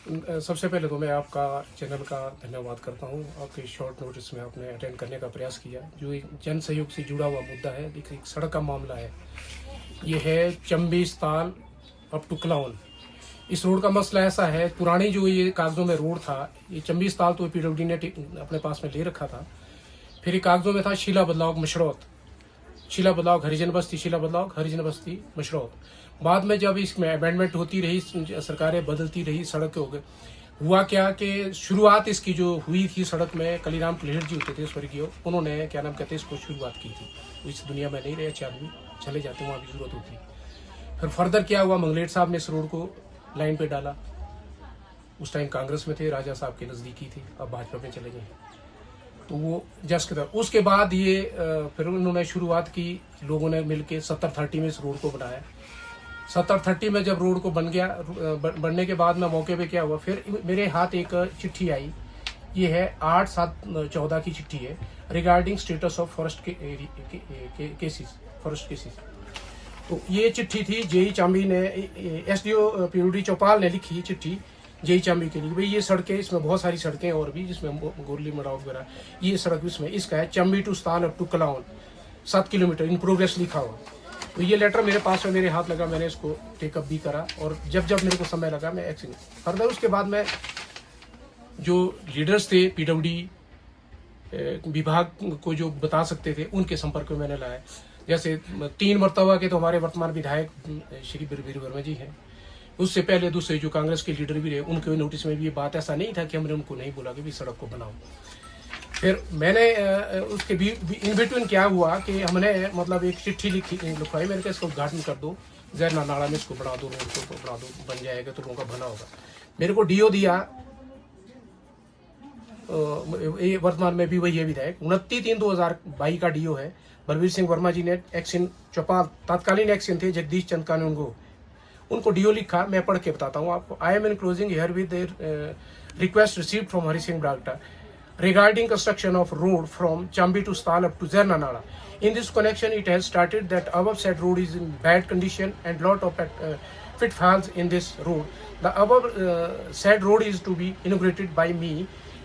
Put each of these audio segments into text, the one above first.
सबसे पहले तो मैं आपका चैनल का धन्यवाद करता हूं। आपके शॉर्ट नोटिस में आपने अटेंड करने का प्रयास किया। जो एक जन सहयोग से जुड़ा हुआ मुद्दा है, एक सड़क का मामला है। ये है चंबी ताल अप टू कलाउन। इस रोड का मसला ऐसा है, पुरानी जो ये कागजों में रोड था, ये चंबी ताल तो पीडब्ल्यूडी ने अपने पास में ले रखा था। फिर ये कागजों में था शीला बदलाव मशरोत, शीला बदलाव हरिजन बस्ती, शीला बदलाव हरिजन बस्ती मशरोत। बाद में जब इसमें अमेंडमेंट होती रही, सरकारें बदलती रही, सड़क हो गए, हुआ क्या कि शुरुआत इसकी जो हुई थी सड़क में, कलीराम कलेहर जी होते थे स्वर्गीय, उन्होंने क्या नाम कहते हैं इसको शुरुआत की थी। इस दुनिया में नहीं रहे, अच्छे आदमी चले जाते, वहाँ भी जरूरत होती। फिर फर्दर क्या हुआ, मंगलेट साहब ने इस रोड को लाइन पे डाला। उस टाइम कांग्रेस में थे, राजा साहब के नज़दीकी थे, अब भाजपा में चले गए। तो वो जस्ट के तरफ उसके बाद ये फिर उन्होंने शुरुआत की, लोगों ने मिलके 70-30 में इस रोड को बनाया। 70-30 में जब रोड को बन गया, बनने के बाद में मौके पे क्या हुआ, फिर मेरे हाथ एक चिट्ठी आई। ये है 8/7/14 की चिट्ठी है, regarding status of forest cases, forest cases. तो ये चिट्ठी थी जेई चांबी ने, एसडीओ पीयूडी चौपाल ने लिखी चिट्ठी जेई चांबी के लिए। भाई ये सड़कें, इसमें बहुत सारी सड़कें और भी, जिसमें गोरली मड़ाव वगैरह, ये सड़क इसमें इसका है चंबी टू स्ताल अप टू कलाउन 7 किलोमीटर इन प्रोग्रेस लिखा हुआ। तो ये लेटर मेरे पास में, मेरे हाथ लगा, मैंने इसको टेकअप भी करा, और जब जब मेरे को समय लगा मैं एक्शन फर्दर। उसके बाद मैं जो लीडर्स थे पीडब्ल्यूडी विभाग को जो बता सकते थे, उनके संपर्क में मैंने लाया। जैसे 3 मरतबा के तो हमारे वर्तमान विधायक श्री वीर वर्मा जी हैं। उससे पहले दूसरे जो कांग्रेस के लीडर भी रहे, उनके नोटिस में भी ये बात ऐसा नहीं था कि हमने उनको नहीं बोला कि भी सड़क को बनाओ। फिर मैंने उसके भी इन बिटवीन क्या हुआ कि हमने मतलब एक चिट्ठी लिखवाई, मैंने कहा इसको उद्घाटन कर दो, जैना नाला में इसको बना दो, रोड को बना दो, बन जाएगा तो लोगों का भला होगा। मेरे को डीओ दिया, ये वर्तमान में भी वही है विधायक, 29/3/2022 का डीओ है। बलवीर सिंह वर्मा जी ने एक्शन चौपाल तत्कालीन एक्शन थे जगदीश चंद कानून को, उनको डीओ लिखा। मैं पढ़ के बताता हूँ आपको। I am enclosing here with request received from Hari Singh ब्रागटा regarding construction of road from Chambi to Stal up to Zernanala. In this connection, it has started that above said road is in bad condition and lot of pitfalls in this road. The above said road is to be inaugurated by me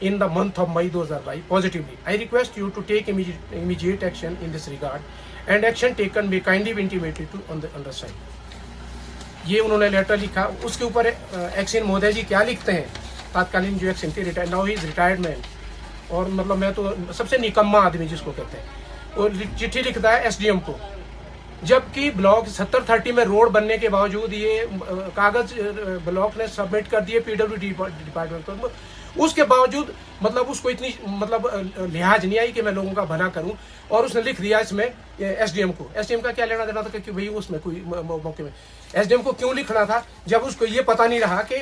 in the month of May 2022 positively. I request you to take immediate action in this regard, and action taken may kindly be intimated to on the underside. ये उन्होंने letter लिखा। उसके ऊपर action महोदय जी क्या लिखते हैं, तात्कालीन जो एक्शन थे, retired, now he is retired man, और मतलब मैं तो सबसे निकम्मा आदमी जिसको कहते हैं, वो चिट्ठी लिखता है एसडीएम को। जबकि ब्लॉक 70-30 में रोड बनने के बावजूद ये कागज ब्लॉक ने सबमिट कर दिए पीडब्ल्यूडी डिपार्टमेंट को, उसके बावजूद मतलब उसको इतनी मतलब लिहाज नहीं आई कि मैं लोगों का भला करूं, और उसने लिख दिया इसमें एसडीएम को। एसडीएम का क्या लेना देना था कि भाई उसमें कोई मौके में एसडीएम को क्यों लिखना था, जब उसको ये पता नहीं रहा कि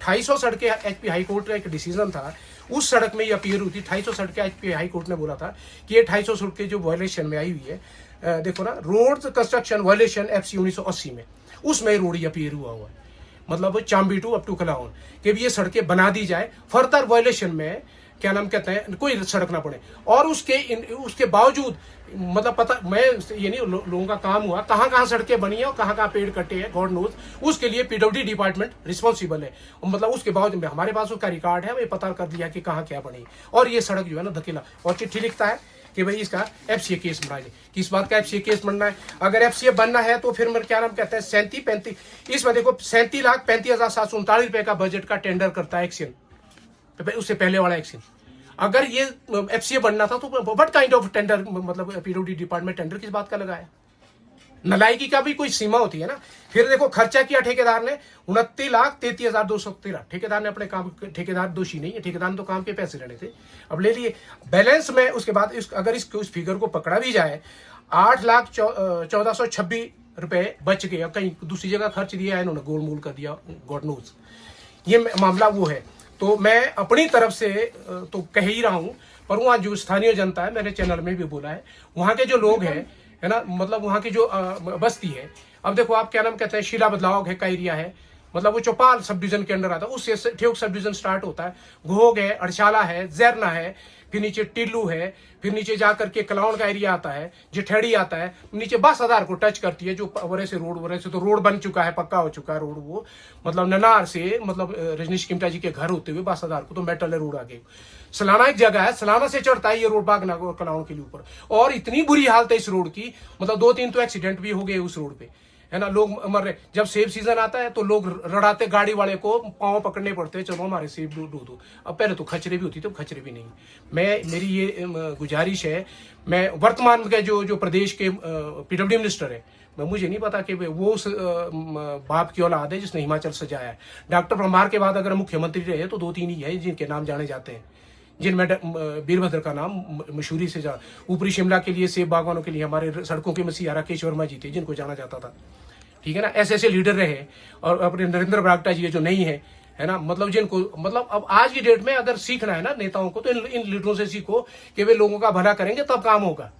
250 सड़कें एचपी हाईकोर्ट का एक डिसीजन था, उस सड़क में ये अपीयर हुई थी। 250 सड़कें एचपी हाईकोर्ट ने बोला था कि ये 250 सड़कें जो वायलेशन में आई हुई है, देखो ना, रोड कंस्ट्रक्शन वायलेशन एफसी 1980 में, उसमें रोड ये अपीयर हुआ है, मतलब चांबी टू अप टू कलाउन, कि ये सड़कें बना दी जाए, फर्दर वायलेशन में क्या नाम कहते हैं कोई सड़क ना पड़े। और उसके बावजूद मतलब पता, मैं ये नहीं लोगों का काम हुआ, कहाँ कहाँ सड़कें बनी है और कहाँ कहाँ पेड़ कटे हैं, गॉड नोज, उसके लिए पीडब्ल्यूडी डिपार्टमेंट रिस्पॉन्सिबल है। मतलब उसके बावजूद हमारे पास उसका रिकॉर्ड है, वो पता कर दिया कि कहाँ क्या बनी, और ये सड़क जो है ना धकेला, और चिट्ठी लिखता है कि भाई इसका एफसीए केस बना ले। किस बात का एफसीए केस बनना है? अगर एफसीए बनना है तो फिर मेरे क्या नाम कहते हैं 37-35, इसमें देखो 37,35,739 रुपए का बजट का टेंडर करता है एक्शन, उससे पहले वाला एक्शन। अगर ये एफसीए बनना था तो व्हाट काइंड ऑफ टेंडर, मतलब पीडब्ल्यूडी डिपार्टमेंट टेंडर किस बात का लगाया? नलायकी का भी कोई सीमा होती है ना। फिर देखो खर्चा किया ठेकेदार ने 29,33,213। ठेकेदार ने अपने काम, ठेकेदार दोषी नहीं है, ठेकेदार ने तो काम के पैसे लेने थे, अब ले लिए बैलेंस में। उसके बाद अगर इस फिगर को पकड़ा भी जाए, 8,14,26 रुपए बच गए, कहीं दूसरी जगह खर्च दिया है इन्होंने, गोलमोल कर दिया, गॉड नोज। ये मामला वो है। तो मैं अपनी तरफ से तो कह ही रहा हूं, पर वहाँ जो स्थानीय जनता है, मैंने चैनल में भी बोला है, वहाँ के जो लोग हैं, है ना, मतलब वहाँ की जो बस्ती है, अब देखो आप क्या नाम कहते हैं, शीला बदलाव है का एरिया है, मतलब वो चौपाल सब डिवीजन के अंडर आता है, उससे ठेउक सब डिवीजन स्टार्ट होता है। घोग है, अड़शाला है, जैरना है, फिर नीचे टिल्लू है, फिर नीचे जाकर के कलाउन का एरिया आता है, जेठेड़ी आता है, नीचे 10,000 को टच करती है। जो वरे से तो रोड बन चुका है, पक्का हो चुका है रोड वो, मतलब ननार से मतलब रजनीश किमटा जी के घर होते हुए 10,000 को तो मेटल है रोड आगे। सलाना एक जगह है, सलाना से चढ़ता है ये रोड बागना कलाउन के लिए ऊपर, और इतनी बुरी हालत है इस रोड की, मतलब 2-3 तो एक्सीडेंट भी हो गए उस रोड पे, है ना। लोग मर रहे। जब सेब सीजन आता है तो लोग रड़ाते, गाड़ी वाले को पांव पकड़ने पड़ते हैं, चलो हमारे सेब दो दो। अब पहले तो खचरे भी होती थी, अब खचरे भी नहीं। मेरी ये गुजारिश है, मैं वर्तमान के जो प्रदेश के पीडब्ल्यूडी मिनिस्टर है, मुझे नहीं पता कि वो उस बाप की औलाद है जिसने हिमाचल सजाया है। डॉक्टर परमार के बाद अगर मुख्यमंत्री रहे तो 2-3 ही है जिनके नाम जाने जाते हैं, जिनमें वीरभद्र का नाम मशहूरी से ऊपरी शिमला के लिए सेब बागवानों के लिए हमारे सड़कों के मसीहा राकेश वर्मा जी थे जिनको जाना जाता था, ठीक है ना। ऐसे ऐसे लीडर रहे, और अपने नरेंद्र बरागटा जी जो नहीं है ना, मतलब जिनको, मतलब अब आज की डेट में अगर सीखना है ना नेताओं को तो इन लीडरों से सीखो कि वे लोगों का भला करेंगे तब काम होगा।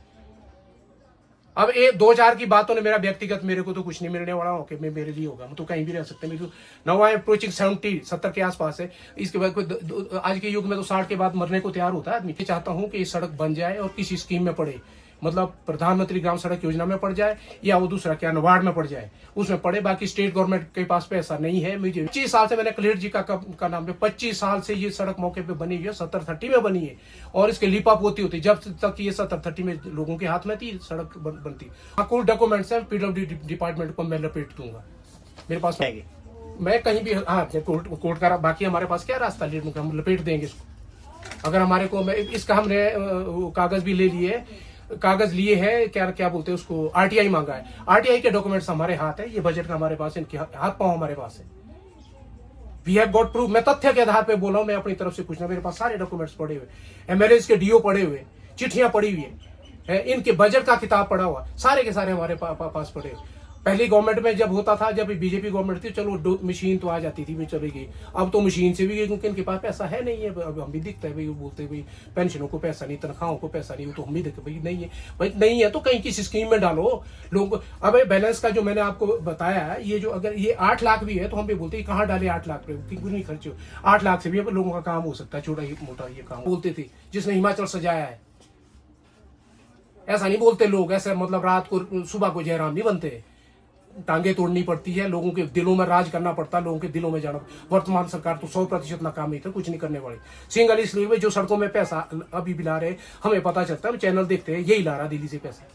अब 1-2-4 की बातों ने मेरा व्यक्तिगत, मेरे को तो कुछ नहीं मिलने वाला हो कि मैं मेरे लिए होगा, मैं तो कहीं भी रह सकते। मेरी नाउ आई एम अप्रोचिंग 70 के आसपास है। इसके बाद कोई आज के युग में तो 60 के बाद मरने को तैयार होता है आदमी। चाहता हूं कि ये सड़क बन जाए और किसी स्कीम में पड़े, मतलब प्रधानमंत्री ग्राम सड़क योजना में पड़ जाए, या वो दूसरा क्या नबार्ड में पड़ जाए, उसमें पड़े। बाकी स्टेट गवर्नमेंट के पास पैसा नहीं है। मुझे 25 साल से मैंने कलेर जी का नाम पे 25 साल से ये सड़क मौके पे बनी हुई है, 70-30 में बनी है, और इसके लीपअप होती जब तक ये 70-30 में लोगों के हाथ में थी सड़क बनती। कुल डॉक्यूमेंट्स है, पीडब्ल्यूडी डिपार्टमेंट को मैं लपेट दूंगा, मेरे पास मैं कहीं भी, हाँ कोर्ट का। बाकी हमारे पास क्या रास्ता, हम लपेट देंगे इसको। अगर हमारे को, इसका हमने कागज भी ले लिए, कागज लिए हैं, क्या बोलते हैं उसको, आरटीआई मांगा है। आरटीआई के डॉक्यूमेंट्स हमारे हाथ है, ये बजट का हमारे पास है, इनके हाथ पांव हमारे पास है। We have got proof. मैं तथ्य के आधार पे बोल रहा हूं, मैं अपनी तरफ से कुछ ना, मेरे पास सारे डॉक्यूमेंट्स पड़े हुए, एमएलएस के डीओ पड़े हुए, चिट्ठियां पड़ी हुई है, इनके बजट का किताब पड़ा हुआ, सारे के सारे हमारे पास पड़े हुए। पहली गवर्नमेंट में जब होता था, जब बीजेपी गवर्नमेंट थी, चलो मशीन तो आ जाती थी, भी चली गई। अब तो मशीन से भी गई, क्योंकि इनके पास पैसा है नहीं है। अब हम भी दिखता है भाई, वो बोलते भाई पेंशनों को पैसा नहीं, तनख्वाहों को पैसा नहीं, वो तो हम भी देखते भाई नहीं है। भाई नहीं है तो कहीं किसी स्कीम में डालो लोगों को। अब बैलेंस का जो मैंने आपको बताया, ये जो अगर ये 8 लाख भी है तो हम भी बोलते कहाँ डाले 8 लाख पे, कुछ नहीं खर्च हो। 8 लाख से भी लोगों का काम हो सकता है, छोटा मोटा ये काम बोलते थे जिसने हिमाचल सजाया है। ऐसा नहीं बोलते लोग, ऐसे मतलब रात को सुबह को जयराम नहीं बनते, टांगे तोड़नी पड़ती है, लोगों के दिलों में राज करना पड़ता है, लोगों के दिलों में जाना। वर्तमान सरकार तो 100% नाकामी है, कुछ नहीं करने वाली। सिंगल इसलिए जो सड़कों में पैसा अभी भी ला रहे, हमें पता चलता है, चैनल देखते हैं, यही ला रहा दिल्ली से पैसा।